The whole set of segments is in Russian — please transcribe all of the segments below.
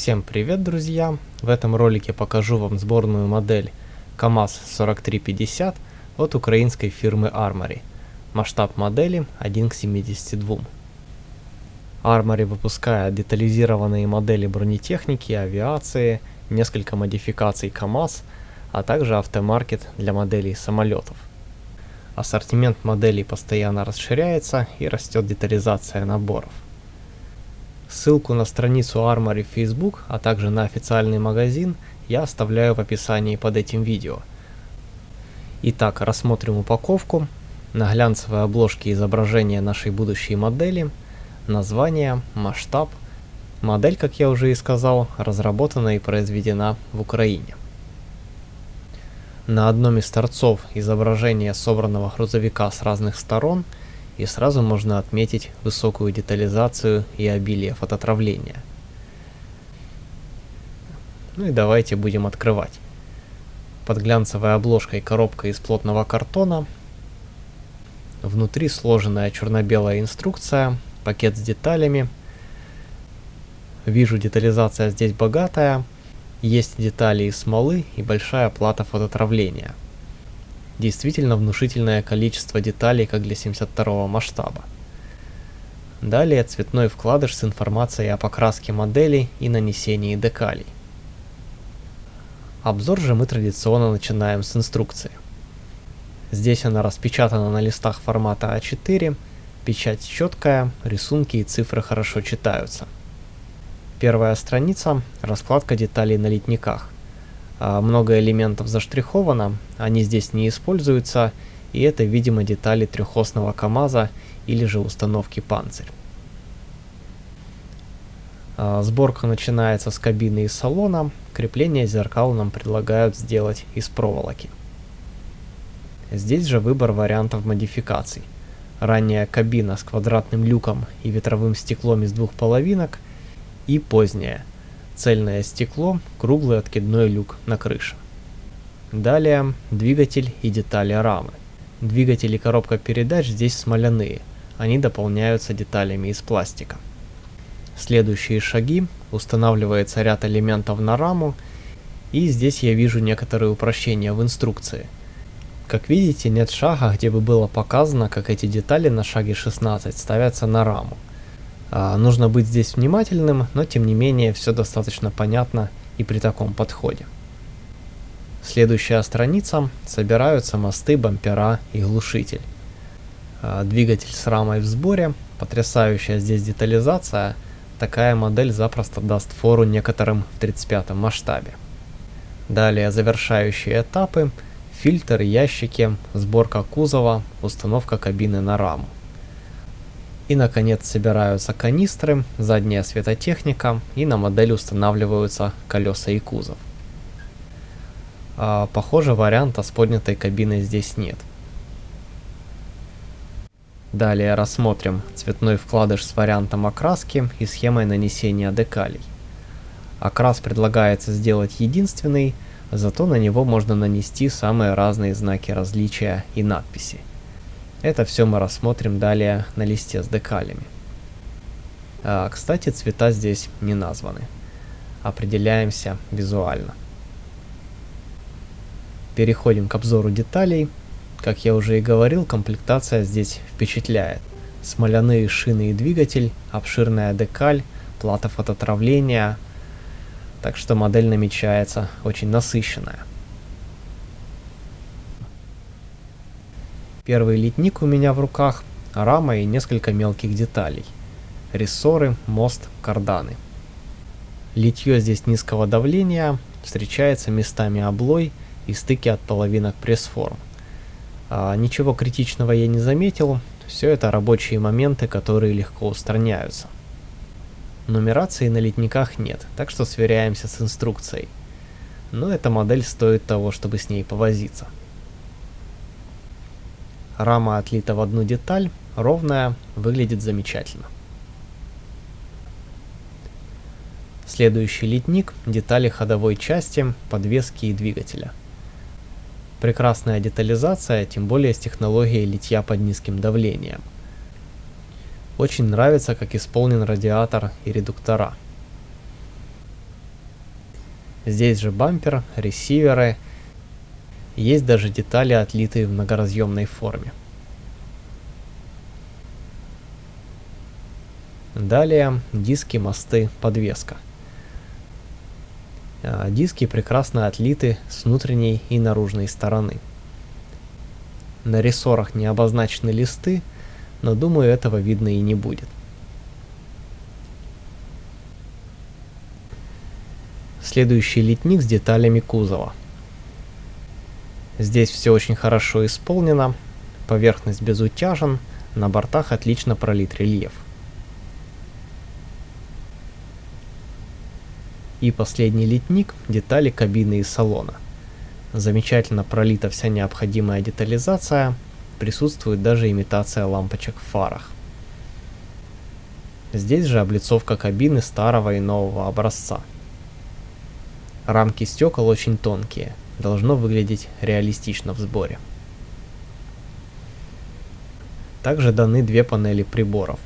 Всем привет, друзья! В этом ролике покажу вам сборную модель КамАЗ-4350 от украинской фирмы Armory. Масштаб модели 1:72. Armory выпускает детализированные модели бронетехники, авиации, несколько модификаций КамАЗ, а также автомаркет для моделей самолетов. Ассортимент моделей постоянно расширяется и растет детализация наборов. Ссылку на страницу Armory в Facebook, а также на официальный магазин я оставляю в описании под этим видео. Итак, рассмотрим упаковку. На глянцевой обложке изображение нашей будущей модели, название, масштаб. Модель, как я уже и сказал, разработана и произведена в Украине. На одном из торцов изображение собранного грузовика с разных сторон, и сразу можно отметить высокую детализацию и обилие фототравления. Ну и давайте будем открывать. Под глянцевой обложкой коробка из плотного картона. Внутри сложенная черно-белая инструкция, пакет с деталями. Вижу, детализация здесь богатая. Есть детали из смолы и большая плата фототравления. Действительно внушительное количество деталей, как для 72-го масштаба. Далее цветной вкладыш с информацией о покраске моделей и нанесении декалей. Обзор же мы традиционно начинаем с инструкции. Здесь она распечатана на листах формата А4, печать четкая, рисунки и цифры хорошо читаются. Первая страница – раскладка деталей на литниках. Много элементов заштриховано, они здесь не используются, и это, видимо, детали трехосного КамАЗа или же установки Панцирь. Сборка начинается с кабины и салона, крепление зеркал нам предлагают сделать из проволоки. Здесь же выбор вариантов модификаций. Ранняя кабина с квадратным люком и ветровым стеклом из двух половинок, и поздняя. Цельное стекло, круглый откидной люк на крыше. Далее двигатель и детали рамы. Двигатель и коробка передач здесь смоляные, они дополняются деталями из пластика. Следующие шаги: устанавливается ряд элементов на раму, и здесь я вижу некоторые упрощения в инструкции. Как видите, нет шага, где бы было показано, как эти детали на шаге 16 ставятся на раму. Нужно быть здесь внимательным, но тем не менее все достаточно понятно и при таком подходе. Следующая страница – собираются мосты, бампера и глушитель. Двигатель с рамой в сборе, потрясающая здесь детализация, такая модель запросто даст фору некоторым в 35-м масштабе. Далее завершающие этапы – фильтр, ящики, сборка кузова, установка кабины на раму. И, наконец, собираются канистры, задняя светотехника, и на модель устанавливаются колеса и кузов. Похоже, варианта с поднятой кабиной здесь нет. Далее рассмотрим цветной вкладыш с вариантом окраски и схемой нанесения декалей. Окрас предлагается сделать единственный, зато на него можно нанести самые разные знаки различия и надписи. Это все мы рассмотрим далее на листе с декалями. Кстати, цвета здесь не названы. Определяемся визуально. Переходим к обзору деталей. Как я уже и говорил, комплектация здесь впечатляет. Смоляные шины и двигатель, обширная декаль, плата фототравления. Так что модель намечается очень насыщенная. Первый литник у меня в руках, рама и несколько мелких деталей. Рессоры, мост, карданы. Литье здесь низкого давления, встречается местами облой и стыки от половинок пресс-форм. Ничего критичного я не заметил, все это рабочие моменты, которые легко устраняются. Нумерации на литниках нет, так что сверяемся с инструкцией. Но эта модель стоит того, чтобы с ней повозиться. Рама отлита в одну деталь, ровная, выглядит замечательно. Следующий литник – детали ходовой части, подвески и двигателя. Прекрасная детализация, тем более с технологией литья под низким давлением. Очень нравится, как исполнен радиатор и редуктора. Здесь же бампер, ресиверы, есть даже детали, отлитые в многоразъемной форме. Далее диски, мосты, подвеска. Диски прекрасно отлиты с внутренней и наружной стороны. На рессорах не обозначены листы, но думаю, этого видно и не будет. Следующий литник с деталями кузова. Здесь все очень хорошо исполнено, поверхность безутяжен, на бортах отлично пролит рельеф. И последний литник – детали кабины и салона. Замечательно пролита вся необходимая детализация, присутствует даже имитация лампочек в фарах. Здесь же облицовка кабины старого и нового образца. Рамки стекол очень тонкие, должно выглядеть реалистично в сборе. Также даны две панели приборов.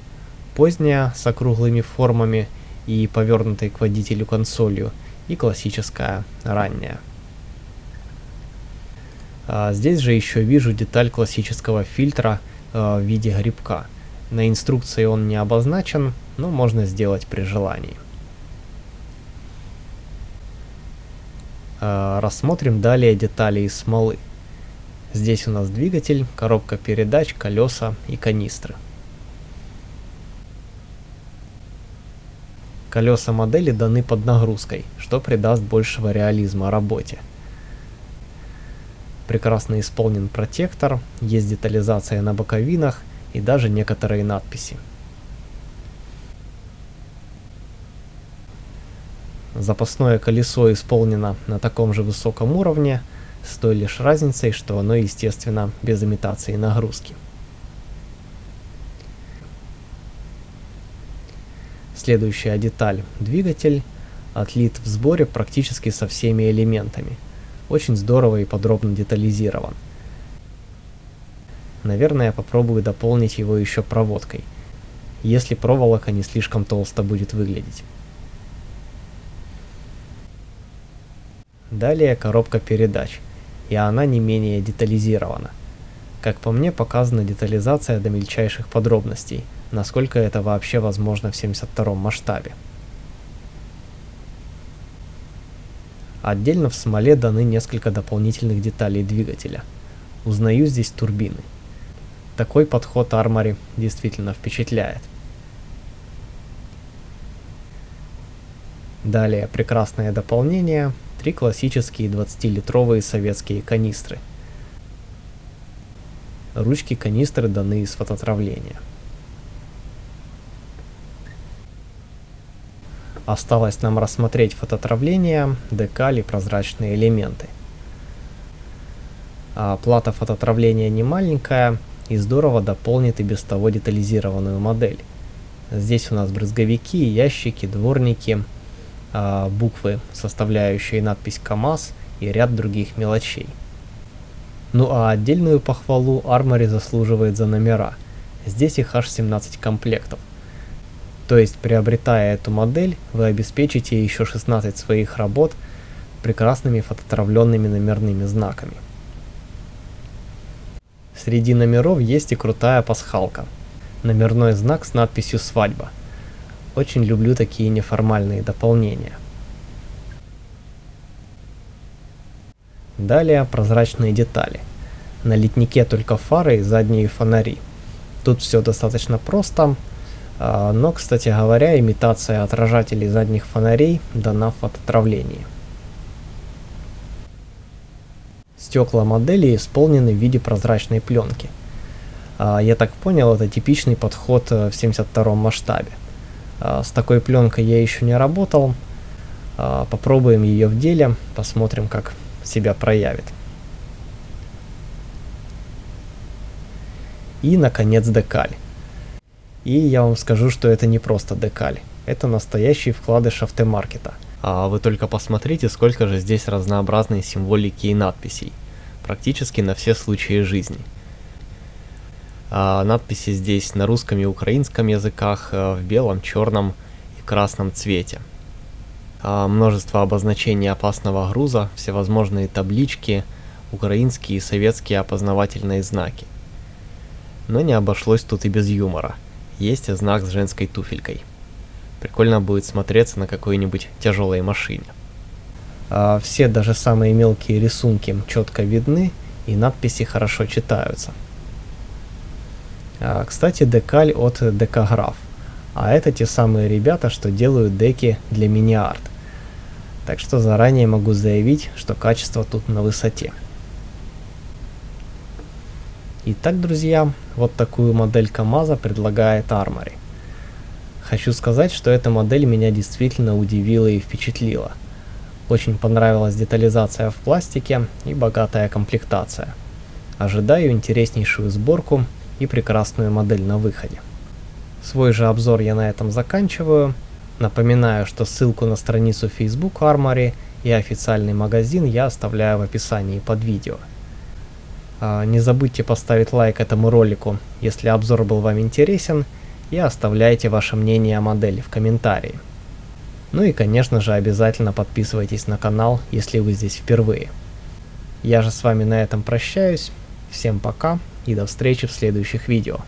Поздняя с округлыми формами и повернутой к водителю консолью, и классическая ранняя. Здесь же еще вижу деталь классического фильтра в виде грибка. На инструкции он не обозначен, но можно сделать при желании. Рассмотрим далее детали из смолы. Здесь у нас двигатель, коробка передач, колеса и канистры. Колеса модели даны под нагрузкой, что придаст большего реализма работе. Прекрасно исполнен протектор, есть детализация на боковинах и даже некоторые надписи. Запасное колесо исполнено на таком же высоком уровне, с той лишь разницей, что оно, естественно, без имитации нагрузки. Следующая деталь – двигатель, отлит в сборе практически со всеми элементами. Очень здорово и подробно детализирован. Наверное, я попробую дополнить его еще проводкой, если проволока не слишком толсто будет выглядеть. Далее коробка передач, и она не менее детализирована. Как по мне, показана детализация до мельчайших подробностей, насколько это вообще возможно в 72-м масштабе. Отдельно в смоле даны несколько дополнительных деталей двигателя. Узнаю здесь турбины. Такой подход Armory действительно впечатляет. Далее прекрасное дополнение – 3 классические 20-литровые советские канистры. Ручки канистры даны из фототравления. Осталось нам рассмотреть фототравление, декали, прозрачные элементы. Плата фототравления не маленькая и здорово дополнит и без того детализированную модель. Здесь у нас брызговики, ящики, дворники, буквы, составляющие надпись КАМАЗ и ряд других мелочей. Ну а отдельную похвалу Armory заслуживает за номера. Здесь их аж 17 комплектов. То есть, приобретая эту модель, вы обеспечите еще 16 своих работ прекрасными фототравленными номерными знаками. Среди номеров есть и крутая пасхалка. Номерной знак с надписью «Свадьба». Очень люблю такие неформальные дополнения. Далее прозрачные детали. На литнике только фары и задние фонари. Тут все достаточно просто, но, кстати говоря, имитация отражателей задних фонарей дана в фототравлении. Стекла модели исполнены в виде прозрачной пленки. Я так понял, это типичный подход в 72-м масштабе. С такой пленкой я еще не работал. Попробуем ее в деле, посмотрим, как себя проявит. И, наконец, декаль. И я вам скажу, что это не просто декаль. Это настоящий вкладыш автомаркета. Вы только посмотрите, сколько же здесь разнообразной символики и надписей. Практически на все случаи жизни. Надписи здесь на русском и украинском языках, в белом, черном и красном цвете. Множество обозначений опасного груза, всевозможные таблички, украинские и советские опознавательные знаки. Но не обошлось тут и без юмора. Есть знак с женской туфелькой. Прикольно будет смотреться на какой-нибудь тяжелой машине. Все, даже самые мелкие рисунки четко видны, и надписи хорошо читаются. Кстати, декаль от Декаграф. А это те самые ребята, что делают деки для мини-арт. Так что заранее могу заявить, что качество тут на высоте. Итак, друзья, вот такую модель КамАЗа предлагает Armory. Хочу сказать, что эта модель меня действительно удивила и впечатлила. Очень понравилась детализация в пластике и богатая комплектация. Ожидаю интереснейшую сборку и прекрасную модель на выходе. Свой же обзор я на этом заканчиваю. Напоминаю, что ссылку на страницу Facebook Armory и официальный магазин я оставляю в описании под видео. Не забудьте поставить лайк этому ролику, если обзор был вам интересен, и оставляйте ваше мнение о модели в комментарии. Ну и, конечно же, обязательно подписывайтесь на канал, если вы здесь впервые. Я же с вами на этом прощаюсь. Всем пока и до встречи в следующих видео.